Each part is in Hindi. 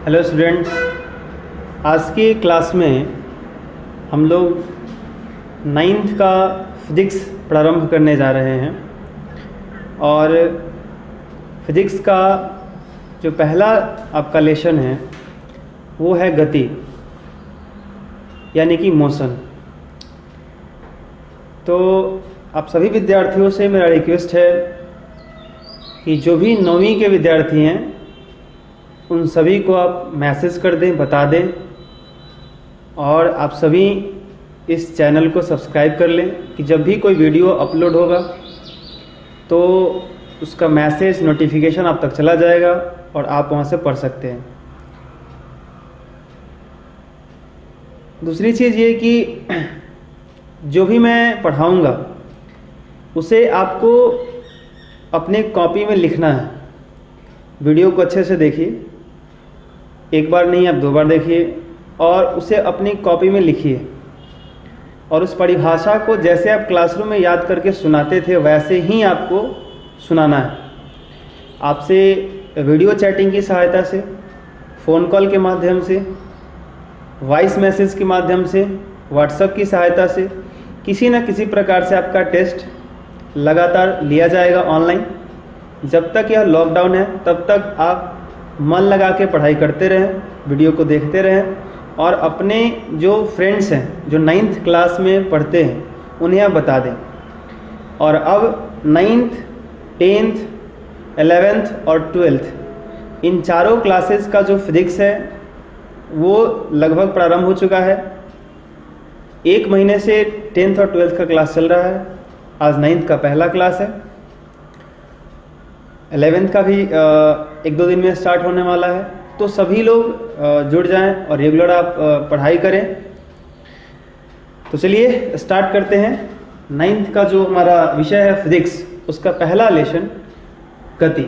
हेलो स्टूडेंट्स, आज की क्लास में हम लोग 9th का फिज़िक्स प्रारंभ करने जा रहे हैं। और फिज़िक्स का जो पहला आपका लेसन है वो है गति, यानी कि मोशन। तो आप सभी विद्यार्थियों से मेरा रिक्वेस्ट है कि जो भी 9वीं के विद्यार्थी हैं उन सभी को आप मैसेज कर दें, बता दें, और आप सभी इस चैनल को सब्सक्राइब कर लें कि जब भी कोई वीडियो अपलोड होगा तो उसका मैसेज नोटिफिकेशन आप तक चला जाएगा और आप वहाँ से पढ़ सकते हैं। दूसरी चीज़ ये कि जो भी मैं पढ़ाऊँगा उसे आपको अपने कॉपी में लिखना है। वीडियो को अच्छे से देखिए, एक बार नहीं आप 2 बार देखिए, और उसे अपनी कॉपी में लिखिए। और उस परिभाषा को जैसे आप क्लासरूम में याद करके सुनाते थे वैसे ही आपको सुनाना है। आपसे वीडियो चैटिंग की सहायता से, फ़ोन कॉल के माध्यम से, वॉइस मैसेज के माध्यम से, व्हाट्सएप की सहायता से किसी न किसी प्रकार से आपका टेस्ट लगातार लिया जाएगा ऑनलाइन। जब तक यह लॉकडाउन है तब तक आप मन लगा के पढ़ाई करते रहें, वीडियो को देखते रहें, और अपने जो फ्रेंड्स हैं जो 9th क्लास में पढ़ते हैं उन्हें आप बता दें। और अब 9th, 10th, 11th और 12th इन चारों क्लासेस का जो फिज़िक्स है वो लगभग प्रारंभ हो चुका है। 1 महीने से 10th और 12th का क्लास चल रहा है। आज 9th का पहला क्लास है। 11th का भी 1-2 दिन में स्टार्ट होने वाला है। तो सभी लोग जुड़ जाएं और रेगुलर आप पढ़ाई करें। तो चलिए स्टार्ट करते हैं। 9th का जो हमारा विषय है फिज़िक्स, उसका पहला लेसन गति।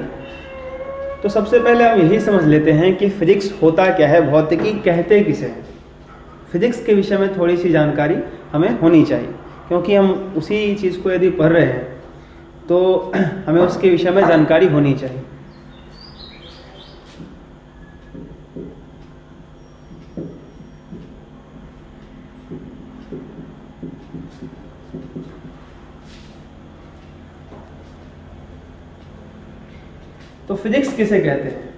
तो सबसे पहले हम यही समझ लेते हैं कि फिज़िक्स होता क्या है, भौतिकी कहते किसे हैं। फिज़िक्स के विषय में थोड़ी सी जानकारी हमें होनी चाहिए, क्योंकि हम उसी चीज़ को यदि पढ़ रहे हैं तो हमें उसके विषय में जानकारी होनी चाहिए। तो फिज़िक्स किसे कहते हैं?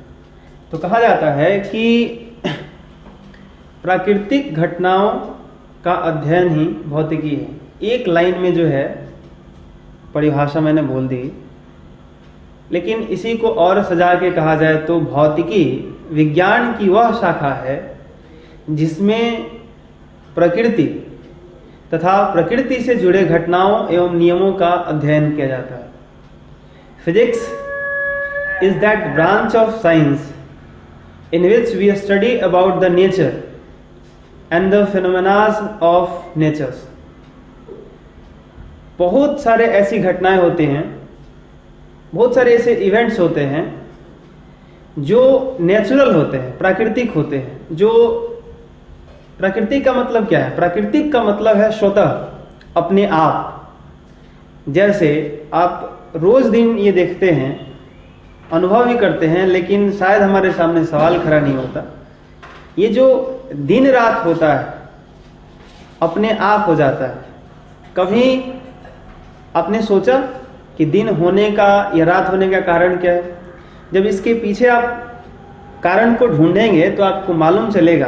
तो कहा जाता है कि प्राकृतिक घटनाओं का अध्ययन ही भौतिकी है। एक लाइन में जो है परिभाषा मैंने बोल दी, लेकिन इसी को और सजा के कहा जाए तो भौतिकी विज्ञान की वह शाखा है जिसमें प्रकृति तथा प्रकृति से जुड़े घटनाओं एवं नियमों का अध्ययन किया जाता है। Physics is that branch of science in which we study about the nature and the phenomena of nature। बहुत सारे ऐसी घटनाएं होती हैं, बहुत सारे ऐसे इवेंट्स होते हैं जो नेचुरल होते हैं, प्राकृतिक होते हैं। जो प्राकृतिक का मतलब क्या है? प्राकृतिक का मतलब है स्वतः, अपने आप। जैसे आप रोज दिन ये देखते हैं, अनुभव भी करते हैं, लेकिन शायद हमारे सामने सवाल खड़ा नहीं होता। ये जो दिन रात होता है अपने आप हो जाता है। कभी आपने सोचा कि दिन होने का या रात होने का कारण क्या है? जब इसके पीछे आप कारण को ढूंढेंगे तो आपको मालूम चलेगा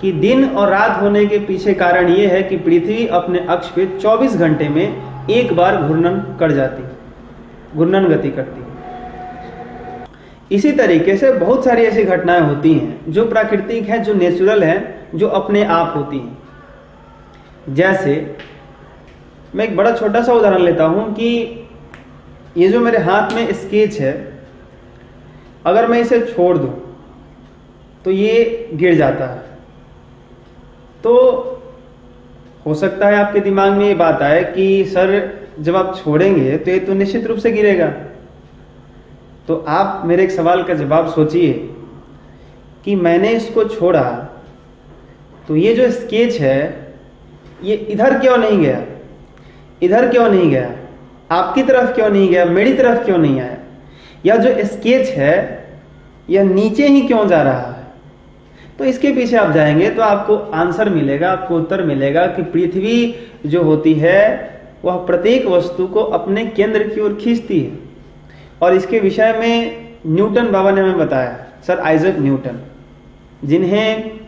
कि दिन और रात होने के पीछे कारण ये है कि पृथ्वी अपने अक्ष पे 24 घंटे में एक बार घूर्णन कर जाती, घूर्णन गति करती है। इसी तरीके से बहुत सारी ऐसी घटनाएं होती हैं जो प्राकृतिक हैं, जो नेचुरल हैं, जो अपने आप होती हैं। जैसे मैं एक बड़ा छोटा सा उदाहरण लेता हूं कि ये जो मेरे हाथ में स्केच है, अगर मैं इसे छोड़ दूं तो ये गिर जाता है। तो हो सकता है आपके दिमाग में ये बात आए कि सर जब आप छोड़ेंगे तो ये तो निश्चित रूप से गिरेगा। तो आप मेरे एक सवाल का जवाब सोचिए कि मैंने इसको छोड़ा तो ये जो स्केच है ये इधर क्यों नहीं गया, इधर क्यों नहीं गया, आपकी तरफ क्यों नहीं गया, मेरी तरफ क्यों नहीं आया? या जो स्केच है यह नीचे ही क्यों जा रहा है? तो इसके पीछे आप जाएंगे तो आपको आंसर मिलेगा, आपको उत्तर मिलेगा कि पृथ्वी जो होती है वह प्रत्येक वस्तु को अपने केंद्र की ओर खींचती है। और इसके विषय में न्यूटन बाबा ने हमें बताया, सर आइजैक न्यूटन, जिन्हें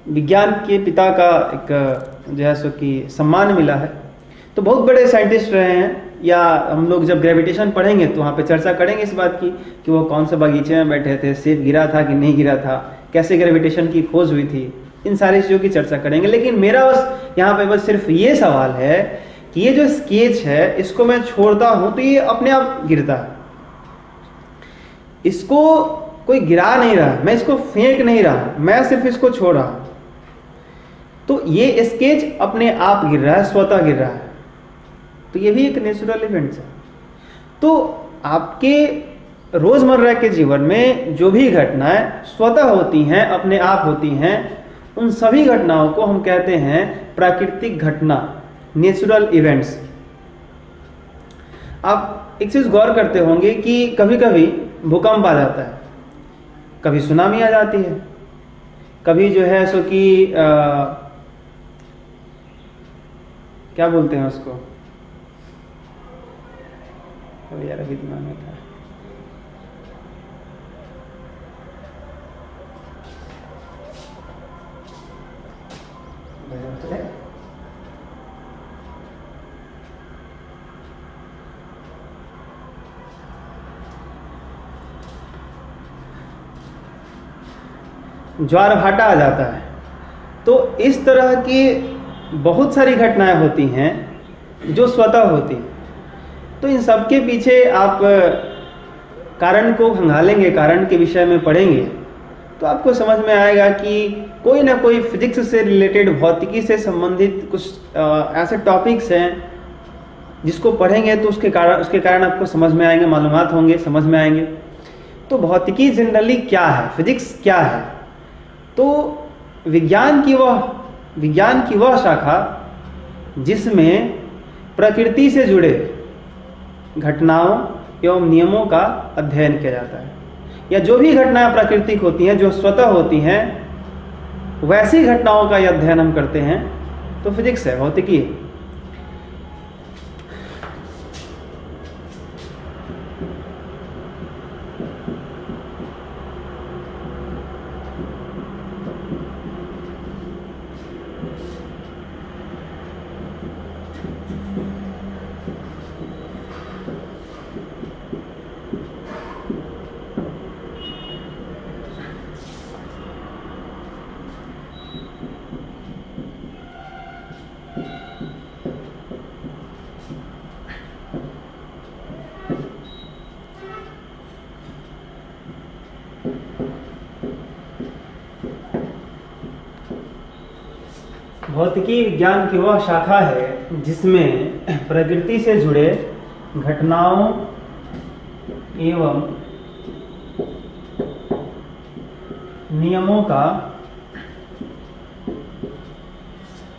विज्ञान के पिता का एक जो है सो कि सम्मान मिला है। तो बहुत बड़े साइंटिस्ट रहे हैं, या हम लोग जब ग्रेविटेशन पढ़ेंगे तो वहाँ पे चर्चा करेंगे इस बात की कि वो कौन से बगीचे में बैठे थे, सेब गिरा था कि नहीं गिरा था, कैसे ग्रेविटेशन की खोज हुई थी, इन सारी चीज़ों की चर्चा करेंगे। लेकिन मेरा बस यहाँ पे बस सिर्फ ये सवाल है कि ये जो स्केच है इसको मैं छोड़ता हूँ तो ये अपने आप गिरता है, इसको कोई गिरा नहीं रहा, मैं इसको फेंक नहीं रहा, मैं सिर्फ इसको छोड़ रहा हूँ। तो ये स्केच अपने आप गिर रहा है, स्वतः गिर रहा है। तो ये भी एक नेचुरल इवेंट है। तो आपके रोजमर्रा के जीवन में जो भी घटनाएं स्वतः होती हैं, अपने आप होती हैं, उन सभी घटनाओं को हम कहते हैं प्राकृतिक घटना, नेचुरल इवेंट्स। आप एक चीज गौर करते होंगे कि कभी कभी भूकंप आ जाता है, कभी सुनामी आ जाती है, कभी जो है सो कि क्या बोलते हैं उसको, अभी यार अभी दिमाग में था, ज्वार भाटा आ जाता है। तो इस तरह की बहुत सारी घटनाएं होती हैं जो स्वतः होती हैं। तो इन सब के पीछे आप कारण को खंगालेंगे, कारण के विषय में पढ़ेंगे तो आपको समझ में आएगा कि कोई ना कोई फिजिक्स से रिलेटेड, भौतिकी से संबंधित कुछ ऐसे टॉपिक्स हैं जिसको पढ़ेंगे तो उसके कारण आपको समझ में आएंगे, मालूमात होंगे, समझ में आएंगे। तो भौतिकी जनरली क्या है, फिजिक्स क्या है? तो विज्ञान की वह शाखा जिसमें प्रकृति से जुड़े घटनाओं एवं नियमों का अध्ययन किया जाता है, या जो भी घटनाएं प्राकृतिक होती हैं, जो स्वतः होती हैं, वैसी घटनाओं का यह अध्ययन हम करते हैं, तो फिजिक्स है, भौतिकी है। भौतिकी विज्ञान की वह शाखा है जिसमें प्रकृति से जुड़े घटनाओं एवं नियमों का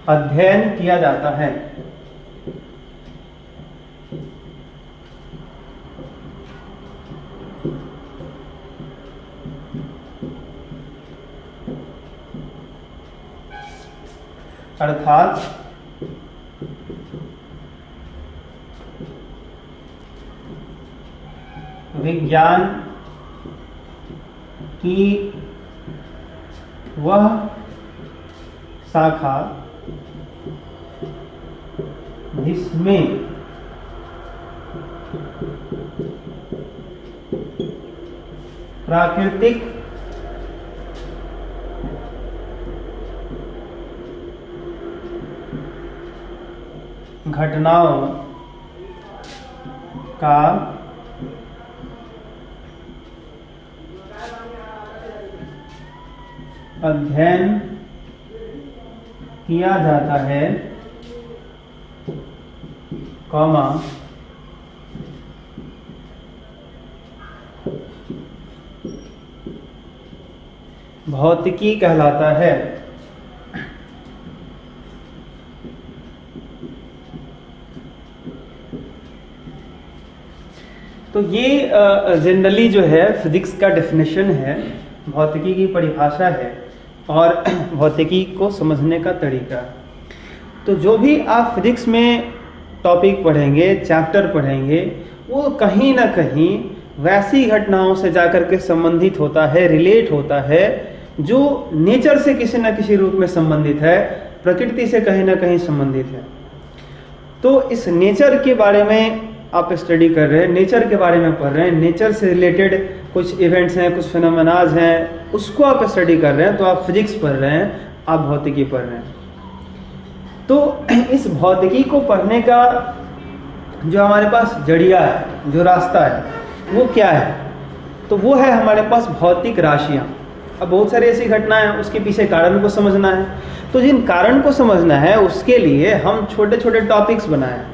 अध्ययन किया जाता है। अर्थात विज्ञान की वह शाखा जिसमें प्राकृतिक घटनाओं का अध्ययन किया जाता है, कॉमा भौतिकी कहलाता है। तो तो ये जनरली जो है फिजिक्स का डेफिनेशन है, भौतिकी की परिभाषा है और भौतिकी को समझने का तरीका। तो जो भी आप फिजिक्स में टॉपिक पढ़ेंगे, चैप्टर पढ़ेंगे, वो कहीं ना कहीं वैसी घटनाओं से जाकर के संबंधित होता है, रिलेट होता है, जो नेचर से किसी न किसी रूप में संबंधित है, प्रकृति से कहीं ना कहीं संबंधित है। तो इस नेचर के बारे में आप स्टडी कर रहे हैं, नेचर के बारे में पढ़ रहे हैं, नेचर से रिलेटेड कुछ इवेंट्स हैं, कुछ फिनोमेनाज हैं, उसको आप स्टडी कर रहे हैं, तो आप फिजिक्स पढ़ रहे हैं, आप भौतिकी पढ़ रहे हैं। तो इस भौतिकी को पढ़ने का जो हमारे पास जरिया है, जो रास्ता है, वो क्या है? तो वो है हमारे पास भौतिक राशियाँ। अब बहुत सारी ऐसी घटनाएं हैं, उसके पीछे कारण को समझना है। तो जिन कारण को समझना है उसके लिए हम छोटे छोटे टॉपिक्स बनाए,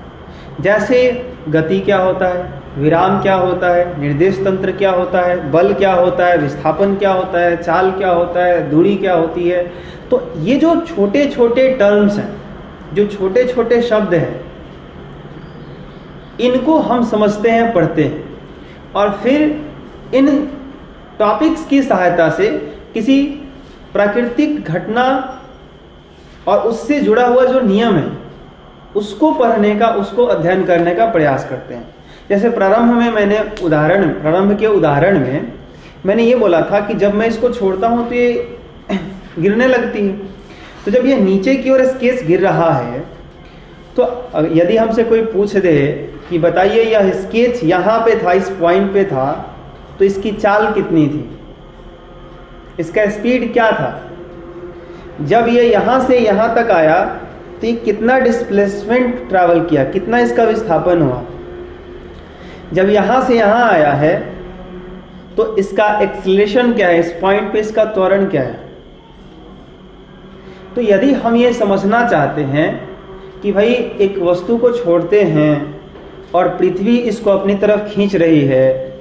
जैसे गति क्या होता है, विराम क्या होता है, निर्देश तंत्र क्या होता है, बल क्या होता है, विस्थापन क्या होता है, चाल क्या होता है, दूरी क्या होती है। तो ये जो छोटे छोटे टर्म्स हैं, जो छोटे छोटे शब्द हैं, इनको हम समझते हैं, पढ़ते हैं, और फिर इन टॉपिक्स की सहायता से किसी प्राकृतिक घटना और उससे जुड़ा हुआ जो नियम है उसको पढ़ने का, उसको अध्ययन करने का प्रयास करते हैं। जैसे प्रारंभ के उदाहरण में मैंने ये बोला था कि जब मैं इसको छोड़ता हूँ तो ये गिरने लगती है। तो जब ये नीचे की ओर स्केच गिर रहा है, तो यदि हमसे कोई पूछ दे कि बताइए यह स्केच यहाँ पे था, इस पॉइंट पे था, तो इसकी चाल कितनी थी, इसका स्पीड क्या था, जब ये यहाँ से यहाँ तक आया तो ये कितना डिस्प्लेसमेंट ट्रैवल किया, कितना इसका विस्थापन हुआ, जब यहाँ से यहाँ आया है तो इसका एक्सीलरेशन क्या है, इस पॉइंट पे इसका त्वरण क्या है। तो यदि हम ये समझना चाहते हैं कि भाई एक वस्तु को छोड़ते हैं और पृथ्वी इसको अपनी तरफ खींच रही है,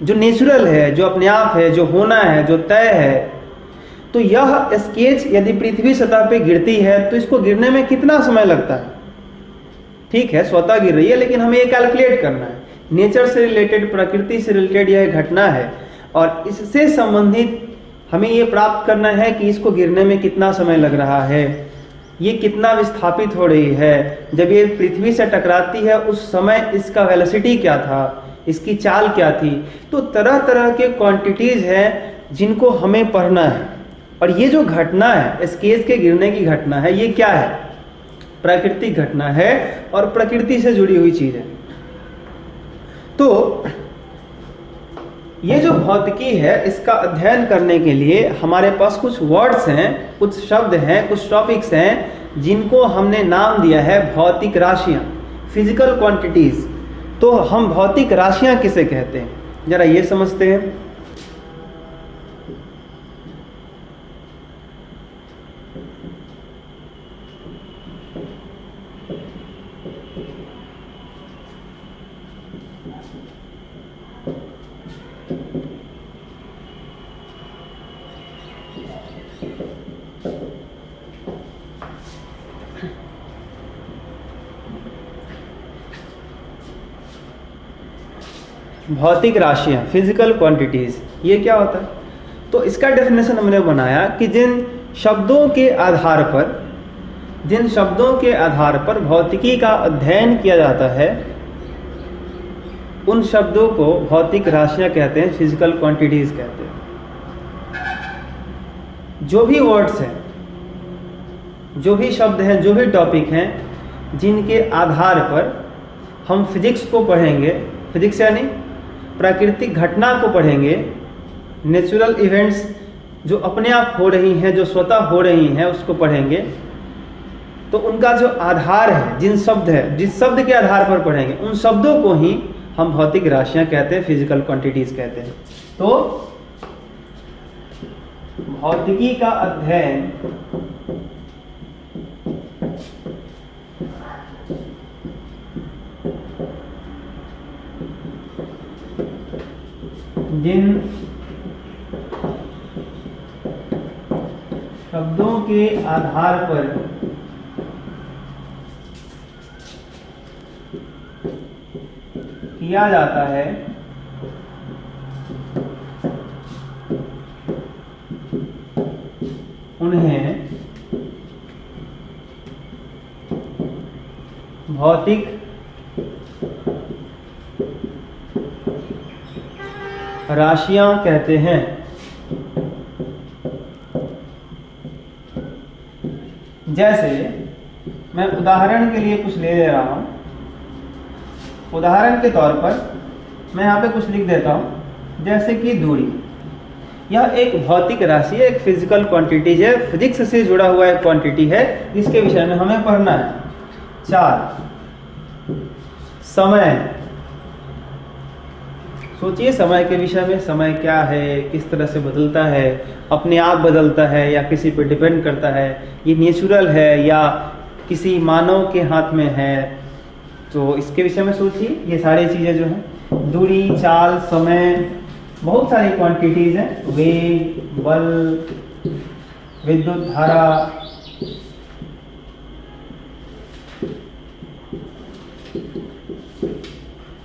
जो नेचुरल है, जो अपने आप है, जो होना है, जो तय है, तो यह स्केच यदि पृथ्वी सतह पे गिरती है तो इसको गिरने में कितना समय लगता है। ठीक है, स्वतः गिर रही है, लेकिन हमें ये कैलकुलेट करना है। नेचर से रिलेटेड, प्रकृति से रिलेटेड यह घटना है और इससे संबंधित हमें ये प्राप्त करना है कि इसको गिरने में कितना समय लग रहा है, ये कितना विस्थापित हो रही है, जब ये पृथ्वी से टकराती है उस समय इसका वेलोसिटी क्या था, इसकी चाल क्या थी। तो तरह तरह के क्वांटिटीज हैं जिनको हमें पढ़ना है। और ये जो घटना है, स्केच के गिरने की घटना है, ये क्या है? प्राकृतिक घटना है और प्रकृति से जुड़ी हुई चीज है। तो ये जो भौतिकी है, इसका अध्ययन करने के लिए हमारे पास कुछ वर्ड्स हैं, कुछ शब्द हैं, कुछ टॉपिक्स हैं जिनको हमने नाम दिया है भौतिक राशियां, फिजिकल क्वांटिटीज। तो हम भौतिक राशियां किसे कहते हैं, जरा ये समझते हैं। भौतिक राशियां, फिजिकल क्वांटिटीज, ये क्या होता है? तो इसका डेफिनेशन हमने बनाया कि जिन शब्दों के आधार पर भौतिकी का अध्ययन किया जाता है, उन शब्दों को भौतिक राशियां कहते हैं, फिजिकल क्वांटिटीज कहते हैं। जो भी वर्ड्स हैं, जो भी शब्द हैं, जो भी टॉपिक हैं, जिनके आधार पर हम फिजिक्स को पढ़ेंगे, फिजिक्स यानी प्राकृतिक घटना को पढ़ेंगे, नेचुरल इवेंट्स जो अपने आप हो रही हैं, जो स्वतः हो रही हैं, उसको पढ़ेंगे। तो उनका जो आधार है, जिस शब्द के आधार पर पढ़ेंगे, उन शब्दों को ही हम भौतिक राशियां कहते हैं, फिजिकल क्वांटिटीज कहते हैं। तो भौतिकी का अध्ययन जिन शब्दों के आधार पर किया जाता है उन्हें भौतिक राशियां कहते हैं। जैसे मैं उदाहरण के लिए कुछ ले रहा हूं, उदाहरण के तौर पर मैं यहाँ पे कुछ लिख देता हूं, जैसे कि दूरी। यह एक भौतिक राशि है, एक फिजिकल क्वांटिटी है, फिजिक्स से जुड़ा हुआ एक क्वांटिटी है जिसके विषय में हमें पढ़ना है। 4 समय। सोचिए समय के विषय में, समय क्या है, किस तरह से बदलता है, अपने आप बदलता है या किसी पर डिपेंड करता है, ये नेचुरल है या किसी मानव के हाथ में है, तो इसके विषय में सोचिए। ये सारी चीज़ें जो हैं, दूरी, चाल, समय, बहुत सारी क्वांटिटीज हैं, वेग, बल, विद्युत धारा,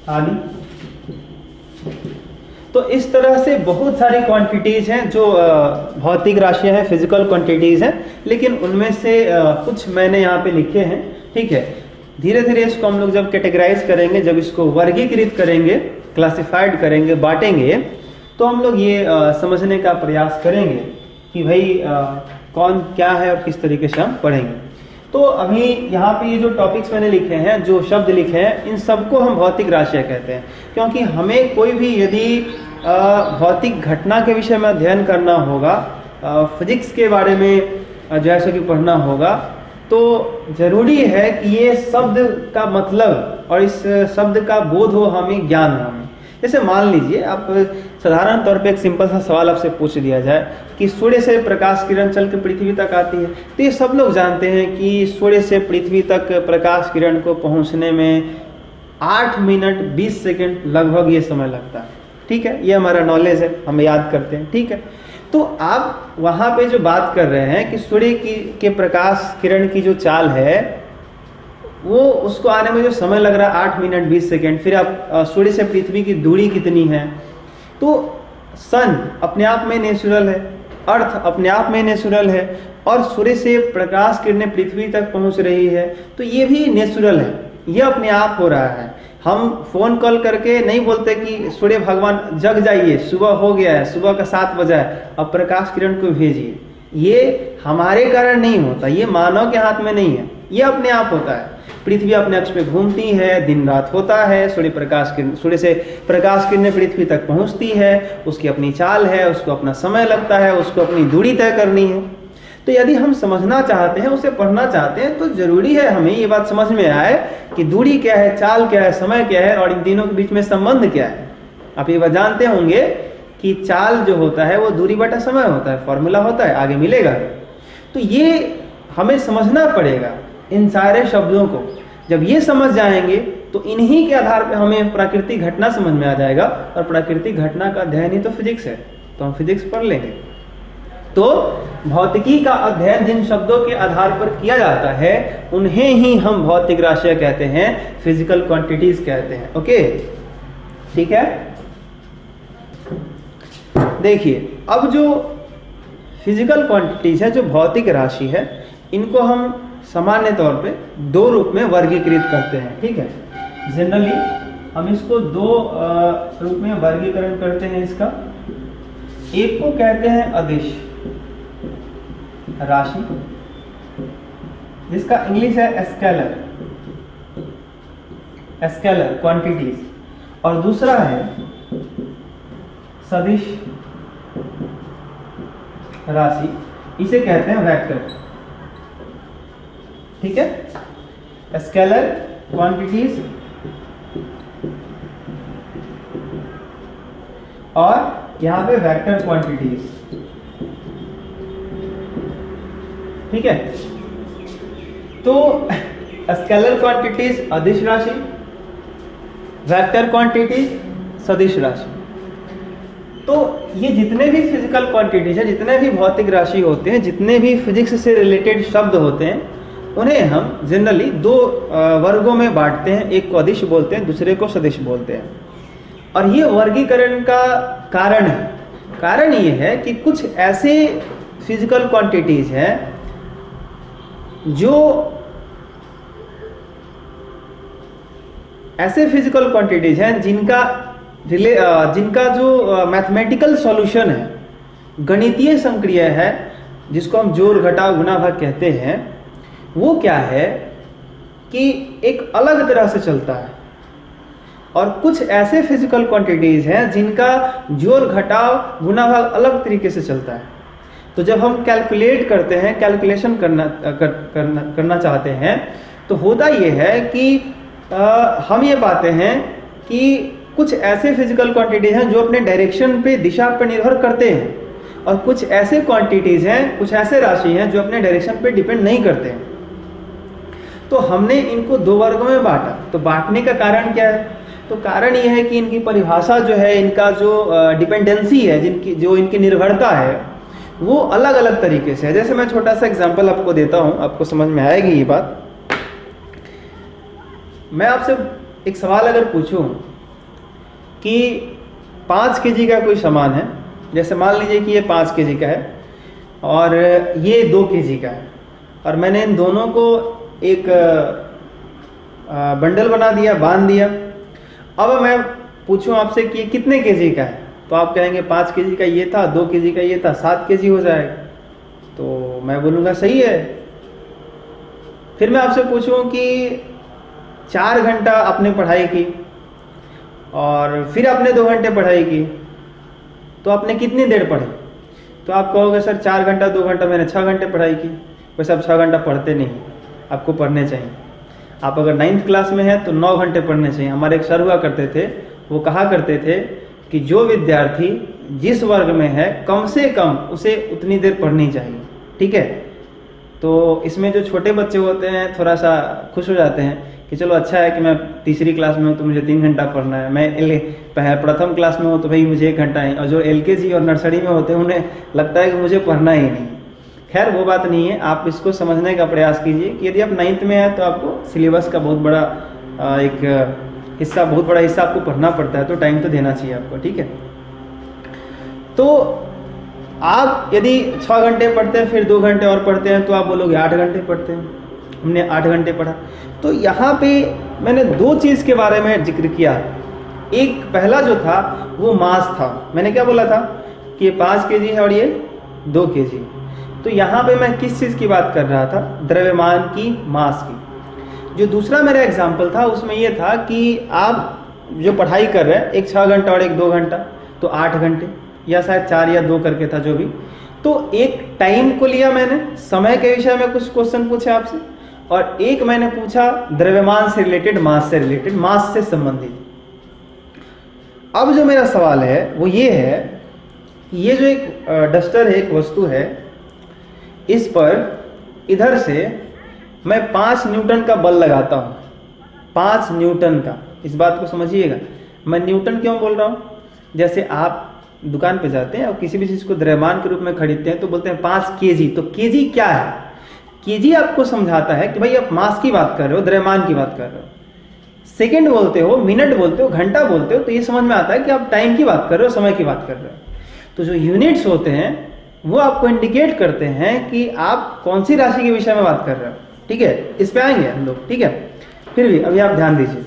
आदि। तो इस तरह से बहुत सारी क्वांटिटीज हैं जो भौतिक राशियां हैं, फिजिकल क्वांटिटीज हैं, लेकिन उनमें से कुछ मैंने यहाँ पे लिखे हैं। ठीक है, धीरे धीरे इसको हम लोग जब कैटेगराइज करेंगे, जब इसको वर्गीकृत करेंगे, क्लासिफाइड करेंगे, बांटेंगे, तो हम लोग ये समझने का प्रयास करेंगे कि भाई कौन क्या है और किस तरीके से हम पढ़ेंगे। तो अभी यहाँ पे ये जो टॉपिक्स मैंने लिखे हैं, जो शब्द लिखे हैं, इन सबको हम भौतिक राशियाँ कहते हैं, क्योंकि हमें कोई भी यदि भौतिक घटना के विषय में अध्ययन करना होगा, फिजिक्स के बारे में जैसे कि पढ़ना होगा, तो जरूरी है कि ये शब्द का मतलब और इस शब्द का बोध हो, हमें ज्ञान हो। हमें जैसे मान लीजिए, आप साधारण तौर पे एक सिंपल सा सवाल आपसे पूछ दिया जाए कि सूर्य से प्रकाश किरण चल के पृथ्वी तक आती है, तो ये सब लोग जानते हैं कि सूर्य से पृथ्वी तक प्रकाश किरण को पहुंचने में 8 मिनट 20 सेकंड लगभग ये समय लगता है। ठीक है, ये हमारा नॉलेज है, हम याद करते हैं। ठीक है, तो आप वहाँ पे जो बात कर रहे हैं कि सूर्य के प्रकाश किरण की जो चाल है, वो उसको आने में जो समय लग रहा है 8 मिनट 20 सेकेंड, फिर आप सूर्य से पृथ्वी की दूरी कितनी है, तो सन अपने आप में नेचुरल है, अर्थ अपने आप में नेचुरल है, और सूर्य से प्रकाश किरणें पृथ्वी तक पहुंच रही है, तो ये भी नेचुरल है, ये अपने आप हो रहा है। हम फोन कॉल करके नहीं बोलते कि सूर्य भगवान जग जाइए, सुबह हो गया है, सुबह का 7 बजा है, अब प्रकाश किरण को भेजिए। ये हमारे कारण नहीं होता, ये मानव के हाथ में नहीं है, ये अपने आप होता है। पृथ्वी अपने अक्ष में घूमती है, दिन रात होता है, सूर्य से प्रकाश किरणें पृथ्वी तक पहुंचती है, उसकी अपनी चाल है, उसको अपना समय लगता है, उसको अपनी दूरी तय करनी है। तो यदि हम समझना चाहते हैं, उसे पढ़ना चाहते हैं, तो जरूरी है हमें ये बात समझ में आए कि दूरी क्या है, चाल क्या है, समय क्या है, और इन तीनों के बीच में संबंध क्या है। आप ये बात जानते होंगे कि चाल जो होता है वो दूरी बटा समय होता है, फॉर्मूला होता है, आगे मिलेगा। तो ये हमें समझना पड़ेगा इन सारे शब्दों को। जब ये समझ जाएंगे तो इन्हीं के आधार पर हमें प्राकृतिक घटना समझ में आ जाएगा, और प्राकृतिक घटना का अध्ययन ही तो फिजिक्स है, तो हम फिजिक्स पढ़ लेंगे। तो भौतिकी का अध्ययन जिन शब्दों के आधार पर किया जाता है, उन्हें ही हम भौतिक राशियां कहते हैं, फिजिकल क्वांटिटीज कहते हैं। ओके, ठीक है। देखिए, अब जो फिजिकल क्वांटिटीज है, जो भौतिक राशि है, इनको हम सामान्य तौर पे 2 रूप में वर्गीकृत करते हैं। ठीक है, जनरली हम इसको 2 रूप में वर्गीकरण करते हैं। इसका एक को कहते हैं अदिश राशि, जिसका इंग्लिश है स्केलर क्वांटिटीज, और दूसरा है सदिश राशि, इसे कहते हैं वेक्टर। ठीक है, स्केलर क्वांटिटीज और यहां पे वेक्टर क्वांटिटीज। ठीक है, तो स्केलर क्वांटिटीज अदिश राशि, वेक्टर क्वांटिटीज सदिश राशि। तो ये जितने भी फिजिकल क्वांटिटीज है, जितने भी भौतिक राशि होते हैं, जितने भी फिजिक्स से रिलेटेड शब्द होते हैं, उन्हें हम जनरली दो वर्गों में बांटते हैं, एक को अदिश बोलते हैं, दूसरे को सदिश बोलते हैं। और ये वर्गीकरण का कारण ये है कि कुछ ऐसे फिजिकल क्वांटिटीज हैं जो जिनका जो मैथमेटिकल सॉल्यूशन है, गणितीय संक्रिया है, जिसको हम जोड़ घटाव गुणा भाग कहते हैं, वो क्या है कि एक अलग तरह से चलता है। और कुछ ऐसे फिजिकल क्वांटिटीज हैं जिनका जोड़ घटाव गुणा भाग अलग तरीके से चलता है। तो जब हम कैलकुलेट करते हैं, कैलकुलेशन करना चाहते हैं, तो होता ये है कि हम ये पाते हैं कि कुछ ऐसे फिजिकल क्वांटिटीज हैं जो अपने डायरेक्शन पे, दिशा पर निर्भर करते हैं, और कुछ ऐसे क्वांटिटीज हैं, कुछ ऐसे राशि हैं जो अपने डायरेक्शन पे डिपेंड नहीं करते हैं। तो हमने इनको दो वर्गों में बांटा। तो बांटने का कारण क्या है? तो कारण यह है कि इनकी परिभाषा जो है, इनका जो डिपेंडेंसी है, जो इनकी निर्भरता है, वो अलग अलग तरीके से है। जैसे मैं छोटा सा एग्जांपल आपको देता हूं, आपको समझ में आएगी ये बात। मैं आपसे एक सवाल अगर पूछूं कि 5 kg का कोई सामान है, जैसे मान लीजिए कि ये 5 kg का है और ये 2 kg का है, और मैंने इन दोनों को एक बंडल बना दिया, बांध दिया। अब मैं पूछूं आपसे कि ये कितने kg का है, तो आप कहेंगे 5 kg का ये था, 2 kg का ये था, 7 kg हो जाएगा। तो मैं बोलूँगा सही है। फिर मैं आपसे पूछूं कि 4 घंटा आपने पढ़ाई की और फिर आपने 2 घंटे पढ़ाई की, तो आपने कितनी देर पढ़ी? तो आप कहोगे सर 4 घंटा 2 घंटा, मैंने 6 घंटे पढ़ाई की। वैसे आप 6 घंटा पढ़ते नहीं, आपको पढ़ने चाहिए। आप अगर 9th क्लास में हैं तो 9 घंटे पढ़ने चाहिए। हमारे एक सर हुआ करते थे, वो कहा करते थे कि जो विद्यार्थी जिस वर्ग में है, कम से कम उसे उतनी देर पढ़नी चाहिए। ठीक है? तो इसमें जो छोटे बच्चे होते हैं थोड़ा सा खुश हो जाते हैं कि चलो अच्छा है कि मैं तीसरी क्लास में हूँ तो मुझे 3 घंटा पढ़ना है, मैं प्रथम क्लास में हूँ तो भाई मुझे 1 घंटा है, और जो LKG और नर्सरी में होते हैं उन्हें लगता है कि मुझे पढ़ना ही नहीं। खैर वो बात नहीं है, आप इसको समझने का प्रयास कीजिए कि यदि आप 9th में हैं तो आपको सिलेबस का बहुत बड़ा हिस्सा आपको पढ़ना पड़ता है, तो टाइम तो देना चाहिए आपको। ठीक है? तो आप यदि 6 घंटे पढ़ते हैं, फिर 2 घंटे और पढ़ते हैं, तो आप बोलोगे 8 घंटे पढ़ते हैं, हमने 8 घंटे पढ़ा। तो यहाँ पे मैंने 2 चीज़ के बारे में जिक्र किया। एक पहला जो था वो मास था। मैंने क्या बोला था कि ये 5 kg है और ये 2 kg। तो यहाँ पे मैं किस चीज़ की बात कर रहा था? द्रव्यमान की, मास की। जो दूसरा मेरा एग्जाम्पल था उसमें ये था कि आप जो पढ़ाई कर रहे हैं, एक 6 घंटा और एक 2 घंटा, तो 8 घंटे, या शायद 4 या 2 करके था जो भी। तो एक टाइम को लिया मैंने, समय के विषय में कुछ क्वेश्चन पूछे आपसे, और एक मैंने पूछा द्रव्यमान से रिलेटेड, मास से संबंधित। अब जो मेरा सवाल है वो ये है कि ये जो एक डस्टर है, एक वस्तु है, इस पर इधर से मैं 5 न्यूटन का बल लगाता हूँ। 5 न्यूटन का, इस बात को समझिएगा। मैं न्यूटन क्यों बोल रहा हूँ? जैसे आप दुकान पे जाते हैं और किसी भी चीज़ को द्रव्यमान के रूप में खरीदते हैं तो बोलते हैं 5 kg। तो kg क्या है? kg आपको समझाता है कि भाई आप मास की बात कर रहे हो, द्रव्यमान की बात कर रहे हो। सेकंड बोलते हो, मिनट बोलते हो, घंटा बोलते हो, तो ये समझ में आता है कि आप टाइम की बात कर रहे हो, समय की बात कर रहे हो। तो जो यूनिट्स होते हैं वो आपको इंडिकेट करते हैं कि आप कौन सी राशि के विषय में बात कर रहे हो। ठीक है? इस पे आएंगे हम लोग। ठीक है? फिर भी अभी आप ध्यान दीजिए,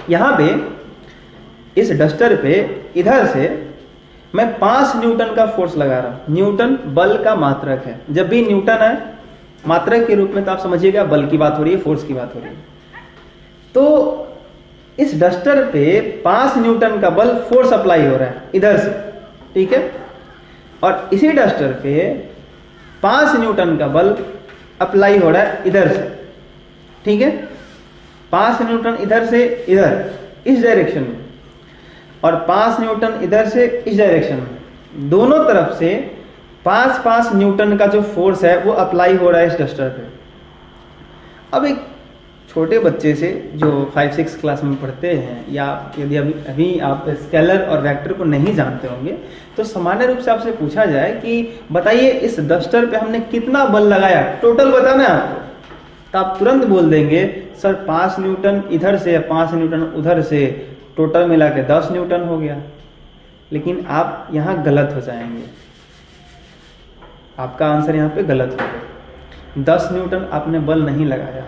यहाँ पे इस डस्टर पे इधर से मैं 5 न्यूटन का फोर्स लगा रहा हूं। न्यूटन बल का मात्रक है। जब भी न्यूटन है मात्रक के रूप में, तो आप समझिएगा बल की बात हो रही है, फोर्स की बात हो रही है। तो इस डस्टर पे 5 न्यूटन का बल, फोर्स अप्लाई हो रहा है इधर से। ठीक है? और इसी डस्टर पे 5 न्यूटन का बल अप्लाई हो रहा है इधर से। ठीक है? 5 न्यूटन इधर से इधर, इस डायरेक्शन में, और 5 न्यूटन इधर से इस डायरेक्शन में। दोनों तरफ से 5-5 न्यूटन का जो फोर्स है वो अप्लाई हो रहा है इस डस्टर पे। अब एक छोटे बच्चे से जो 5-6 क्लास में पढ़ते हैं, या यदि अभी आप स्केलर और वेक्टर को नहीं जानते होंगे, तो सामान्य रूप से आपसे पूछा जाए कि बताइए इस डस्टर पे हमने कितना बल लगाया, टोटल बताना है आपको। तो आप तुरंत बोल देंगे सर 5 न्यूटन इधर से या 5 न्यूटन उधर से, टोटल मिला के 10 न्यूटन हो गया। लेकिन आप यहाँ गलत हो जाएंगे, आपका आंसर यहाँ पे गलत हो गया। 10 न्यूटन आपने बल नहीं लगाया।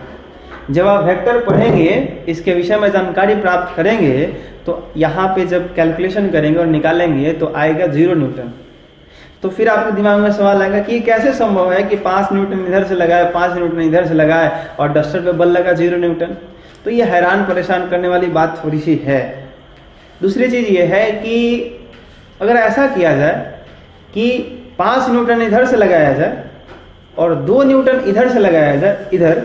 जब आप वेक्टर पढ़ेंगे, इसके विषय में जानकारी प्राप्त करेंगे, तो यहाँ पे जब कैलकुलेशन करेंगे और निकालेंगे तो आएगा 0 न्यूटन। तो फिर आपके दिमाग में सवाल आएगा कि कैसे संभव है कि 5 न्यूटन इधर से लगाए, 5 न्यूटन इधर से लगाए और डस्टर पे बल लगा 0 न्यूटन। तो ये हैरान परेशान करने वाली बात थोड़ी सी है। दूसरी चीज़ ये है कि अगर ऐसा किया जाए कि 5 न्यूटन इधर से लगाया जाए और 2 न्यूटन इधर से लगाया जाए इधर,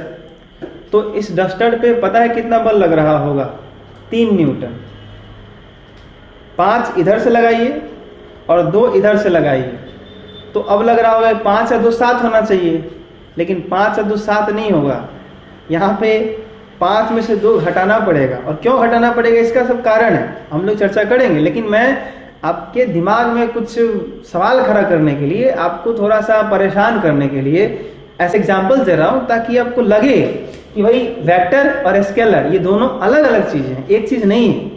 तो इस डस्टर पे पता है कितना बल लग रहा होगा? 3 न्यूटन। 5 इधर से लगाइए और 2 इधर से लगाइए, तो अब लग रहा होगा 5 और 2 7 होना चाहिए, लेकिन 5 और 2 7 नहीं होगा। यहाँ पे 5 में से 2 घटाना पड़ेगा। और क्यों घटाना पड़ेगा, इसका सब कारण है, हम लोग चर्चा करेंगे। लेकिन मैं आपके दिमाग में कुछ सवाल खड़ा करने के लिए, आपको थोड़ा सा परेशान करने के लिए ऐसे एग्जाम्पल दे रहा हूँ, ताकि आपको लगे कि भाई वेक्टर और स्केलर ये दोनों अलग अलग चीजें हैं, एक चीज नहीं है।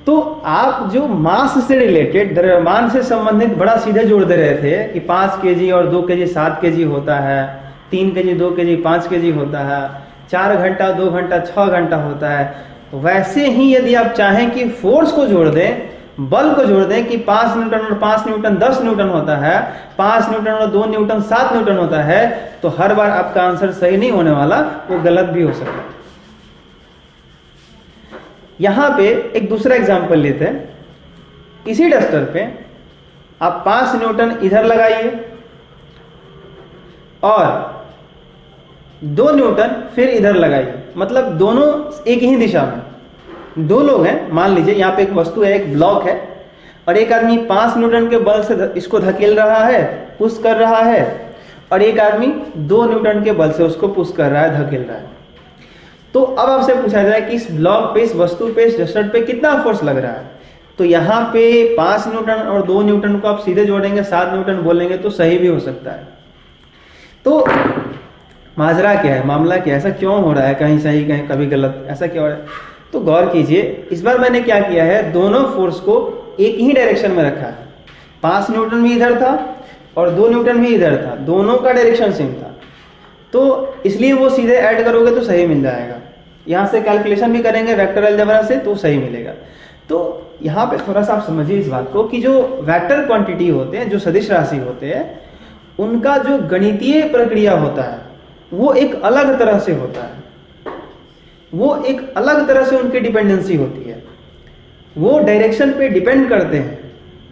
तो आप जो मास से रिलेटेड, द्रव्यमान से संबंधित बड़ा सीधे जोड़ दे रहे थे कि 5 kg और 2 kg 7 kg होता है, 3 kg 2 kg 5 kg होता है, 4 घंटा 2 घंटा 6 घंटा होता है, वैसे ही यदि आप चाहें कि फोर्स को जोड़ दें, बल को जोड़ दें कि 5 न्यूटन और 5 न्यूटन 10 न्यूटन होता है, 5 न्यूटन और 2 न्यूटन 7 न्यूटन होता है, तो हर बार आपका आंसर सही नहीं होने वाला, वो गलत भी हो सकता है। यहां पे एक दूसरा एग्जांपल लेते हैं। इसी डस्टर पे आप 5 न्यूटन इधर लगाइए और 2 न्यूटन फिर इधर लगाइए, मतलब दोनों एक ही दिशा में। 2 लोग हैं, मान लीजिए यहाँ पे एक वस्तु है, एक ब्लॉक है, और एक आदमी 5 न्यूटन के बल से इसको धकेल रहा है, पुश कर रहा है, और एक आदमी 2 न्यूटन के बल से उसको पुश कर रहा है, धकेल रहा है। तो अब आपसे पूछा जाए कि इस ब्लॉक पे, इस वस्तु पे, इस डस्टर पे कितना फोर्स लग रहा है, तो यहाँ पे 5 न्यूटन और 2 न्यूटन को आप सीधे जोड़ेंगे, 7 न्यूटन बोलेंगे तो सही भी हो सकता है। तो माजरा क्या है, मामला क्या है, ऐसा क्यों हो रहा है, कहीं सही कहीं कभी गलत, ऐसा क्यों हो रहा है? तो गौर कीजिए, इस बार मैंने क्या किया है, दोनों फोर्स को एक ही डायरेक्शन में रखा है। 5 न्यूटन भी इधर था और 2 न्यूटन भी इधर था, दोनों का डायरेक्शन सेम था, तो इसलिए वो सीधे ऐड करोगे तो सही मिल जाएगा। यहाँ से कैलकुलेशन भी करेंगे वेक्टर अलजेब्रा से तो सही मिलेगा। तो यहाँ पे थोड़ा सा आप समझिए इस बात को कि जो वेक्टर क्वांटिटी होते हैं, जो सदिश राशि होते हैं, उनका जो गणितीय प्रक्रिया होता है वो एक अलग तरह से होता है, वो एक अलग तरह से उनकी डिपेंडेंसी होती है, वो डायरेक्शन पे डिपेंड करते हैं।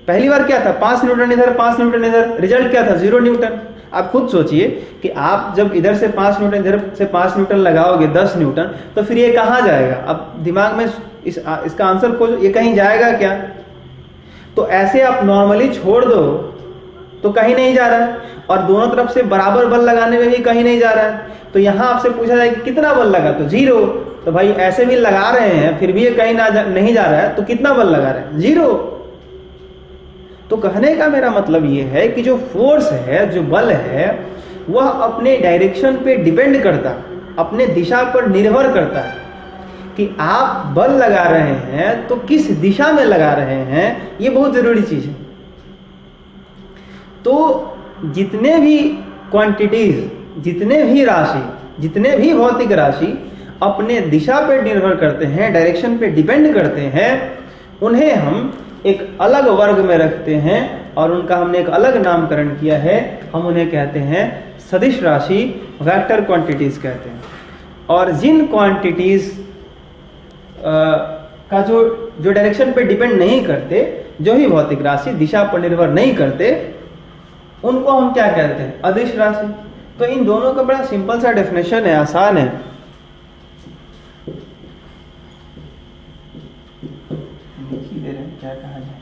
पहली बार क्या था, 5 न्यूटन इधर 5 न्यूटन इधर, रिजल्ट क्या था, 0 न्यूटन। आप खुद सोचिए कि आप जब इधर से 5 न्यूटन इधर से 5 न्यूटन लगाओगे 10 न्यूटन, तो फिर ये कहाँ जाएगा? अब दिमाग में इसका आंसर खोजो, ये कहीं जाएगा क्या? तो ऐसे आप नॉर्मली छोड़ दो तो कहीं नहीं जा रहा है, और दोनों तरफ से बराबर बल लगाने में भी कहीं नहीं जा रहा है। तो यहाँ आपसे पूछा जाए कि कितना बल लगा, तो 0। तो भाई ऐसे भी लगा रहे हैं फिर भी ये कहीं नहीं जा रहा है, तो कितना बल लगा रहे हैं, 0। तो कहने का मेरा मतलब ये है कि जो फोर्स है, जो बल है, वह अपने डायरेक्शन पे डिपेंड करता है, अपने दिशा पर निर्भर करता है कि आप बल लगा रहे हैं तो किस दिशा में लगा रहे हैं, ये बहुत जरूरी चीज है। तो जितने भी क्वांटिटीज, जितने भी राशि, जितने भी भौतिक राशि अपने दिशा पर निर्भर करते हैं, डायरेक्शन पे डिपेंड करते हैं, उन्हें हम एक अलग वर्ग में रखते हैं और उनका हमने एक अलग नामकरण किया है। हम उन्हें कहते हैं सदिश राशि, वेक्टर क्वांटिटीज कहते हैं। और जिन क्वांटिटीज का जो डायरेक्शन पे डिपेंड नहीं करते, जो ही भौतिक राशि दिशा पर निर्भर नहीं करते, उनको हम क्या कहते हैं, अदिश राशि। तो इन दोनों का बड़ा सिंपल सा डेफिनेशन है, आसान है। क्या कहा जाए,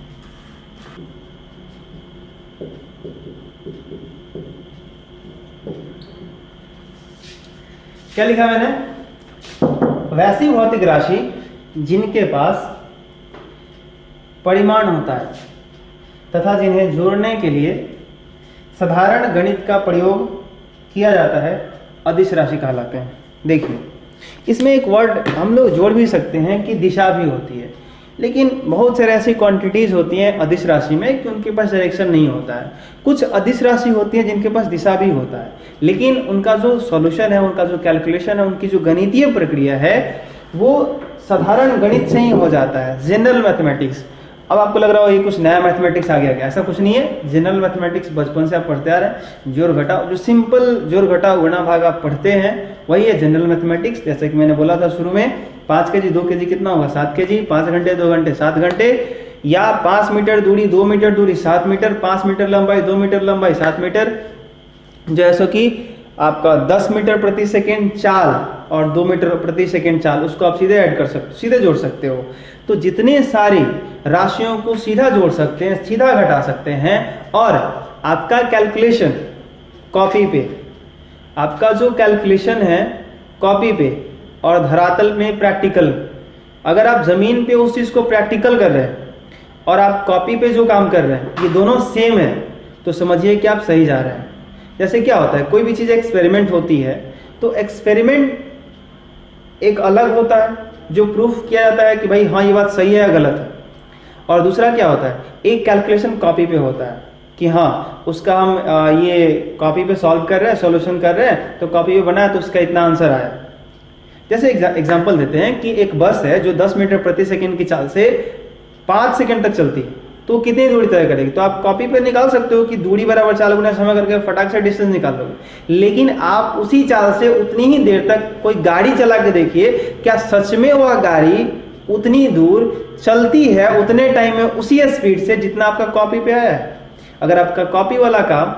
क्या लिखा मैंने, वैसी भौतिक राशि जिनके पास परिमाण होता है तथा जिन्हें जोड़ने के लिए साधारण गणित का प्रयोग किया जाता है, अदिश राशि कहलाते हैं। देखिए, इसमें एक वर्ड हम लोग जोड़ भी सकते हैं कि दिशा भी होती है, लेकिन बहुत सारे ऐसी क्वांटिटीज होती हैं अदिश राशि में कि उनके पास डायरेक्शन नहीं होता है। कुछ अदिश राशि होती है जिनके पास दिशा भी होता है, लेकिन उनका जो सॉल्यूशन है, उनका जो कैलकुलेशन है, उनकी जो गणितीय प्रक्रिया है वो साधारण गणित से ही हो जाता है, जनरल मैथमेटिक्स। अब आपको लग रहा हो ये कुछ नया मैथमेटिक्स आ गया क्या? ऐसा कुछ नहीं है। जनरल मैथमेटिक्स बचपन से आप पढ़ते आ रहे हैं। जोड़ घटाव, जो सिंपल जोड़ घटाव गुणा भाग आप पढ़ते हैं वही है जनरल मैथमेटिक्स। जैसे कि मैंने बोला था शुरू में, 5 kg 2 kg कितना होगा? 7 kg। 5 घंटे 2 घंटे 7 घंटे, या 5 मीटर दूरी 2 मीटर दूरी 7 मीटर, 5 मीटर लंबाई 2 मीटर लंबाई 7 मीटर, जैसे कि आपका 10 मीटर प्रति सेकेंड चाल और 2 मीटर प्रति सेकेंड चाल, उसको आप सीधे ऐड कर सकते, सीधे जोड़ सकते हो। तो जितने सारी राशियों को सीधा जोड़ सकते हैं, सीधा घटा सकते हैं, और आपका कैलकुलेशन कॉपी पे, आपका जो कैलकुलेशन है कॉपी पे और धरातल में प्रैक्टिकल, अगर आप जमीन पे उस चीज को प्रैक्टिकल कर रहे हैं और आप कॉपी पे जो काम कर रहे हैं, ये दोनों सेम है, तो समझिए कि आप सही जा रहे हैं। जैसे क्या होता है, कोई भी चीज एक्सपेरिमेंट होती है तो एक्सपेरिमेंट एक अलग होता है जो प्रूफ किया जाता है कि भाई हाँ ये बात सही है या गलत है, और दूसरा क्या होता है, एक कैलकुलेशन कॉपी पे होता है कि हाँ उसका हम ये कॉपी पे सॉल्व कर रहे हैं, सॉल्यूशन कर रहे हैं, तो कॉपी पे बनाया तो उसका इतना आंसर आया। जैसे एग्जांपल देते हैं कि एक बस है जो 10 मीटर प्रति सेकंड की चाल से 5 सेकंड तक चलती है, तो कितनी दूरी तय करेगी? तो आप कॉपी पे निकाल सकते हो कि दूरी बराबर चाल गुना समय करके फटाक से डिस्टेंस निकाल लोगे, लेकिन आप उसी चाल से उतनी ही देर तक कोई गाड़ी चला के देखिए, क्या सच में वह गाड़ी उतनी दूर चलती है उतने टाइम में उसी स्पीड से जितना आपका कॉपी पे आया है? अगर आपका कॉपी वाला काम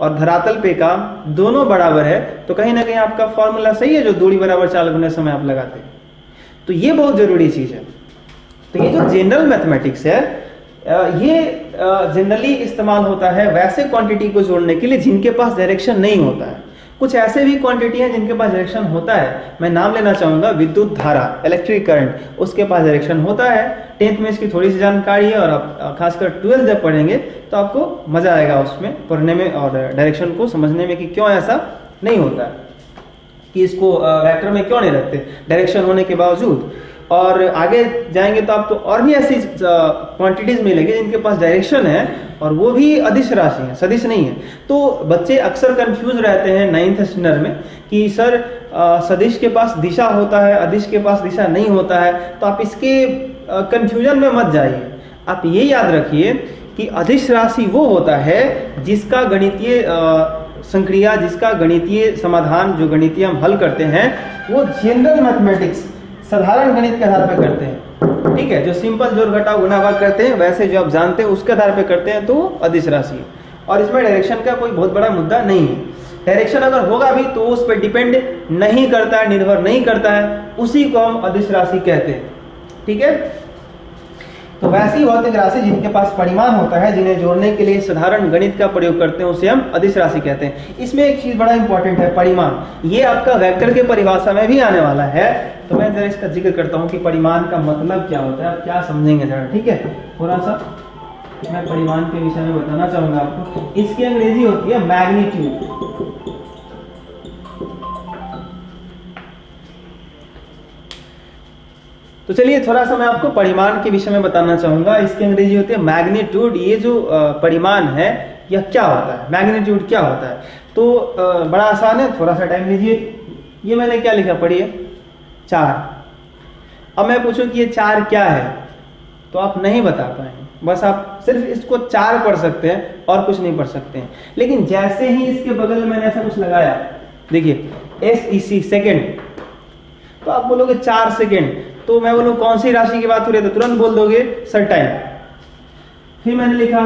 और धरातल पे काम दोनों बराबर है तो कहीं ना कहीं आपका फॉर्मूला सही है जो दूरी बराबर चाल गुना समय आप लगाते हैं। तो ये बहुत जरूरी चीज है। तो ये जो जनरल मैथमेटिक्स है ये जनरली इस्तेमाल होता है वैसे क्वांटिटी को जोड़ने के लिए जिनके पास डायरेक्शन नहीं होता है। कुछ ऐसे भी क्वांटिटी हैं जिनके पास डायरेक्शन होता है, मैं नाम लेना चाहूंगा, विद्युत धारा, इलेक्ट्रिक करंट, उसके पास डायरेक्शन होता है। 10th में इसकी थोड़ी सी जानकारी है और आप खासकर 12th जब पढ़ेंगे तो आपको मजा आएगा उसमें पढ़ने में और डायरेक्शन को समझने में कि क्यों ऐसा नहीं होता है, कि इसको वेक्टर में क्यों नहीं रखते डायरेक्शन होने के बावजूद। और आगे जाएंगे तो आपको और भी ऐसी क्वांटिटीज मिलेगी जिनके पास डायरेक्शन है और वो भी अदिश राशि है, सदिश नहीं है। तो बच्चे अक्सर कंफ्यूज रहते हैं 9th स्टैंडर्ड में कि सर सदिश के पास दिशा होता है, अदिश के पास दिशा नहीं होता है। तो आप इसके कंफ्यूजन में मत जाइए। आप ये याद रखिए कि अदिश राशि वो होता है जिसका गणितीय संक्रिया, जिसका गणितीय समाधान, जो गणितीय हम हल करते हैं वो जनरल मैथमेटिक्स, साधारण गणित के आधार पर करते हैं। ठीक है, जो सिंपल जोड़ घटाव गुणा भाग करते हैं वैसे जो आप जानते हैं उसके आधार पर करते हैं तो अदिश राशि है। और इसमें डायरेक्शन का कोई बहुत बड़ा मुद्दा नहीं है। डायरेक्शन अगर होगा भी तो उस पर डिपेंड नहीं करता है, निर्भर नहीं करता है, उसी को हम अदिश राशि कहते हैं। ठीक है, तो वैसी भौतिक राशि जिनके पास परिमाण होता है, जिन्हें जोड़ने के लिए साधारण गणित का प्रयोग करते हैं, उसे हम अदिश राशि कहते हैं। इसमें एक चीज बड़ा इंपॉर्टेंट है, परिमाण। ये आपका वेक्टर के परिभाषा में भी आने वाला है, तो मैं जरा इसका जिक्र करता हूँ कि परिमाण का मतलब क्या होता है, आप क्या समझेंगे जरा। ठीक है, थोड़ा सा मैं परिमाण के विषय में बताना चाहूंगा आपको। इसकी अंग्रेजी होती है मैग्नीट्यूड। तो चलिए थोड़ा सा मैं आपको परिमाण के विषय में बताना चाहूंगा। इसकी अंग्रेजी होती है मैग्नीट्यूड। ये जो परिमाण है यह क्या होता है, मैग्नीट्यूड क्या होता है? तो बड़ा आसान है, थोड़ा सा टाइम लीजिए। ये मैंने क्या लिखा, पढ़िए, 4। अब मैं पूछूं कि ये 4 क्या है, तो आप नहीं बता पाएंगे। बस आप सिर्फ इसको 4 पढ़ सकते हैं और कुछ नहीं पढ़ सकते हैं। लेकिन जैसे ही इसके बगल में मैंने ऐसा कुछ लगाया, देखिए SEC सेकेंड, तो आप बोलोगे 4 सेकेंड, तो मैं बोलूं कौन सी राशि की बात हो रही है, तो तुरंत बोल दोगे सर टाइम। फिर मैंने लिखा,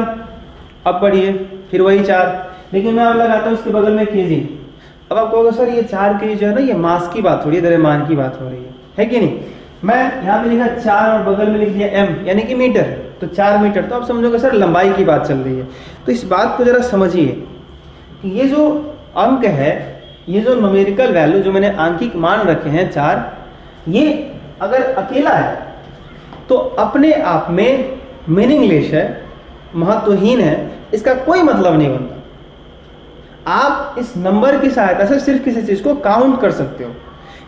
अब पढ़िए, फिर वही 4, लेकिन मैं अब लगाता हूं उसके बगल में केजी। अब आप कहोगे सर ये 4 केजी जो है ना, ये मास की बात हो रही है, द्रव्यमान की बात हो रही है कि नहीं? मैं यहाँ पे लिखा 4 और बगल में लिख दिया m, यानी कि मीटर, तो 4 मीटर। तो आप समझोगे सर लंबाई की बात चल रही है। तो इस बात को जरा समझिए कि ये जो अंक है, ये जो न्यूमेरिकल वैल्यू जो मैंने आंकिक मान रखे हैं 4, ये अगर अकेला है तो अपने आप में मीनिंगलेस है, महत्वहीन है, इसका कोई मतलब नहीं बनता। आप इस नंबर की सहायता से सिर्फ किसी चीज को काउंट कर सकते हो,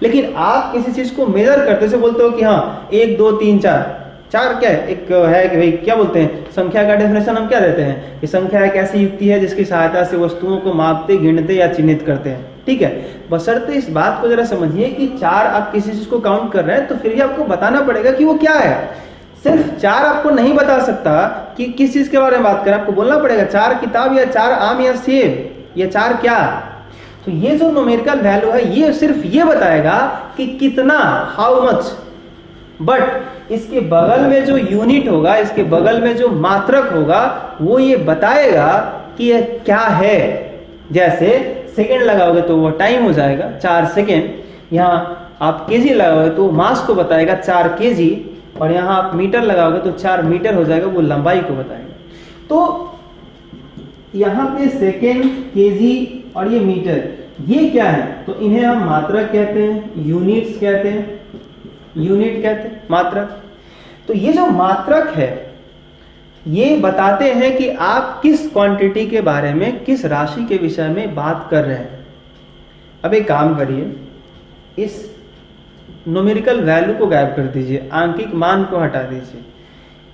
लेकिन आप किसी चीज को मेजर करते से बोलते हो कि हाँ 1 2 3 4। चार क्या है, एक है कि भाई क्या बोलते हैं, संख्या का डेफिनेशन हम क्या देते हैं कि संख्या एक ऐसी युक्ति है जिसकी सहायता से वस्तुओं को मापते, गिनते या चिन्हित करते हैं। ठीक है, बशर्ते इस बात को जरा समझिए कि 4 आप किसी चीज को काउंट कर रहे हैं तो फिर भी आपको बताना पड़ेगा कि वो क्या है। सिर्फ 4 आपको नहीं बता सकता कि किस चीज के बारे में बात करें, आपको बोलना पड़ेगा 4 किताब या 4 आम या सेब या 4 क्या। तो ये जो न्यूमेरिकल वैल्यू है ये सिर्फ ये बताएगा कि कितना, हाउ मच, बट इसके बगल में जो यूनिट होगा, इसके बगल में जो मात्रक होगा वो ये बताएगा कि ये क्या है। जैसे सेकंड लगाओगे तो वो टाइम हो जाएगा 4 सेकंड, यहाँ आप केजी लगाओगे तो मास को बताएगा 4 केजी, और यहाँ आप मीटर लगाओगे तो 4 मीटर हो जाएगा, वो लंबाई को बताएगा। तो यहाँ पे सेकेंड, केजी और ये मीटर, ये क्या है, तो इन्हें हम मात्रक कहते हैं, यूनिट्स कहते हैं, यूनिट कहते हैं, मात्रक। तो ये जो मात्रक है ये बताते हैं कि आप किस क्वांटिटी के बारे में, किस राशि के विषय में बात कर रहे हैं। अब एक काम करिए, इस न्यूमेरिकल वैल्यू को गायब कर दीजिए, आंकिक मान को हटा दीजिए,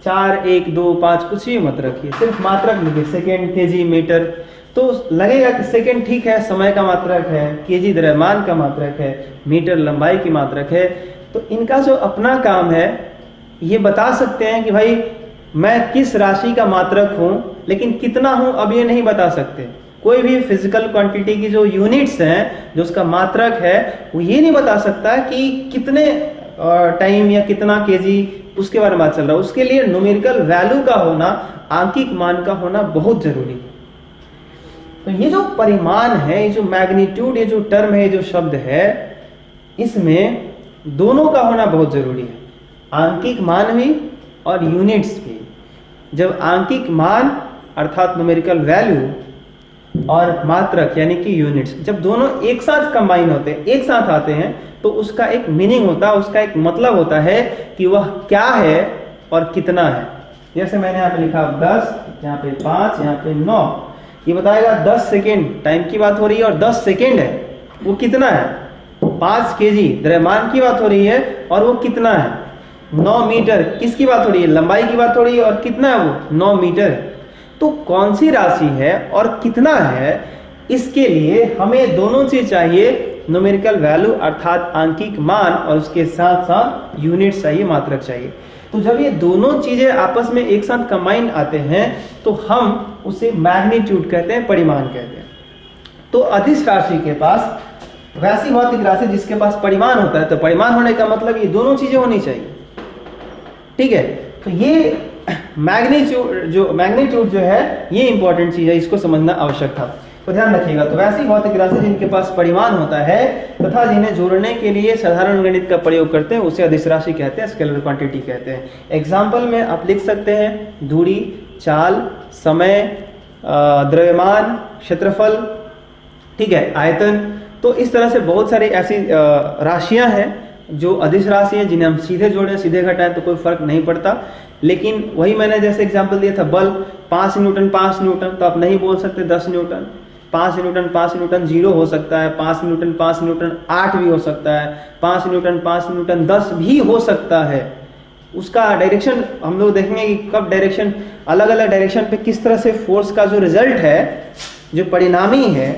4 1 2 5 कुछ भी मत रखिए, सिर्फ मात्रक लिखिए, सेकेंड, केजी, मीटर। तो लगेगा कि सेकेंड ठीक है, समय का मात्रक है, केजी द्रव्यमान का मात्रक है, मीटर लंबाई की मात्रक है। तो इनका जो अपना काम है ये बता सकते हैं कि भाई मैं किस राशि का मात्रक हूं, लेकिन कितना हूं अब ये नहीं बता सकते। कोई भी फिजिकल क्वांटिटी की जो यूनिट्स हैं, जो उसका मात्रक है, वो ये नहीं बता सकता कि कितने टाइम या कितना केजी, उसके बारे में बात चल रहा है। उसके लिए न्यूमेरिकल वैल्यू का होना, आंकिक मान का होना बहुत जरूरी है। तो ये जो परिमाण है, ये जो मैग्नीट्यूड, ये जो टर्म है, ये जो शब्द है, इसमें दोनों का होना बहुत जरूरी है, आंकिक मान भी और यूनिट्स भी। जब आंकिक मान अर्थात न्यूमेरिकल वैल्यू और मात्रक यानी कि यूनिट्स, जब दोनों एक साथ कंबाइन होते हैं, एक साथ आते हैं, तो उसका एक मीनिंग होता है, उसका एक मतलब होता है कि वह क्या है और कितना है। जैसे मैंने यहाँ पे लिखा 10, यहाँ पे 5, यहाँ पे 9, ये बताएगा 10 सेकेंड, टाइम की बात हो रही है, और 10 सेकेंड है, वो कितना है, 5 केजी द्रव्यमान की बात हो रही है, और वो कितना है, 9 मीटर, किसकी बात हो रही है, लंबाई की बात हो रही है, और कितना है वो, 9 मीटर। तो कौन सी राशि है और कितना है, इसके लिए हमें दोनों चीज चाहिए, न्यूमेरिकल वैल्यू अर्थात आंकिक मान, और उसके साथ साथ यूनिट चाहिए, मात्रक चाहिए। तो जब ये दोनों चीजें आपस में एक साथ कंबाइन आते हैं तो हम उसे मैग्नीट्यूड कहते हैं, परिमाण कहते हैं। तो अदिश राशि के पास, वैसी भौतिक राशि जिसके पास परिमाण होता है, तो परिमाण होने का मतलब ये दोनों चीजें होनी चाहिए। ठीक है, तो ये मैग्नीट्यूड जो है ये इंपॉर्टेंट चीज है, इसको समझना आवश्यक था, तो ध्यान रखिएगा। तो वैसी भौतिक राशि जिनके पास परिमाण होता है तथा जिन्हें जोड़ने के लिए साधारण गणित का प्रयोग करते हैं, उसे अदिश राशि कहते हैं, स्केलर क्वांटिटी कहते हैं। एग्जाम्पल में आप लिख सकते हैं दूरी, चाल, समय, द्रव्यमान, क्षेत्रफल, ठीक है, आयतन। तो इस तरह से बहुत सारी ऐसी राशियां हैं जो अदिश राशि है, जिन्हें हम सीधे जोड़ें, सीधे घटाएं तो कोई फर्क नहीं पड़ता। लेकिन वही मैंने जैसे एग्जांपल दिया था, बल 5 न्यूटन 5 न्यूटन, तो आप नहीं बोल सकते 10 न्यूटन। 5 न्यूटन 5 न्यूटन 0 हो सकता है, 5 न्यूटन 5 न्यूटन 8 भी हो सकता है, 5 न्यूटन 5 न्यूटन 10 भी हो सकता है। उसका डायरेक्शन हम लोग देखेंगे कि कब डायरेक्शन, अलग अलग डायरेक्शन पे किस तरह से फोर्स का जो रिजल्ट है, जो परिणामी है,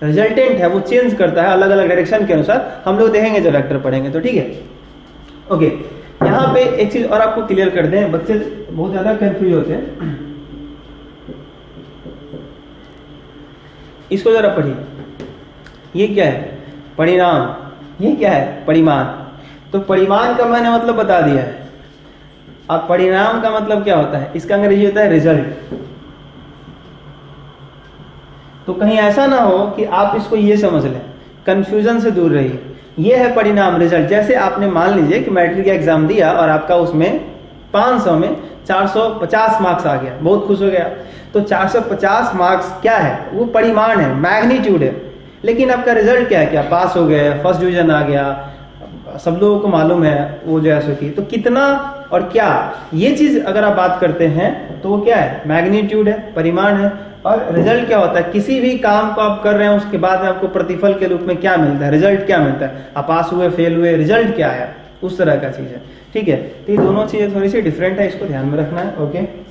रिजल्टेंट है, वो चेंज करता है अलग अलग डायरेक्शन के अनुसार। हम लोग देखेंगे जब वेक्टर पढ़ेंगे तो, ठीक है। ओके, यहाँ पे एक चीज और आपको क्लियर कर दें, बच्चे बहुत ज्यादा कंफ्यूज होते हैं, इसको जरा पढ़िए। ये क्या है, परिणाम, ये क्या है, परिमाण। तो परिमाण का मैंने मतलब बता दिया है। अब परिणाम का मतलब क्या होता है, इसका अंग्रेजी होता है रिजल्ट। तो कहीं ऐसा ना हो कि आप इसको ये समझ लें, कंफ्यूजन से दूर रहिए। ये है परिणाम, रिजल्ट। जैसे आपने मान लीजिए कि मैट्रिक का एग्जाम दिया और आपका उसमें 500 में 450 मार्क्स आ गया, बहुत खुश हो गया। तो 450 मार्क्स क्या है, वो परिमाण है, मैग्नीट्यूड है। लेकिन आपका रिजल्ट क्या है, क्या पास हो गए, फर्स्ट डिवीजन आ गया, सब लोगों को मालूम है वो जो है की, तो कितना और क्या, ये चीज अगर आप बात करते हैं तो वो क्या है, मैग्नीट्यूड है, परिमाण है। और रिजल्ट क्या होता है, किसी भी काम को आप कर रहे हैं उसके बाद में आपको प्रतिफल के रूप में क्या मिलता है, रिजल्ट क्या मिलता है, आप पास हुए फेल हुए, रिजल्ट क्या है, उस तरह का चीज है। ठीक है, तो ये दोनों चीजें थोड़ी सी डिफरेंट है, इसको ध्यान में रखना है। ओके।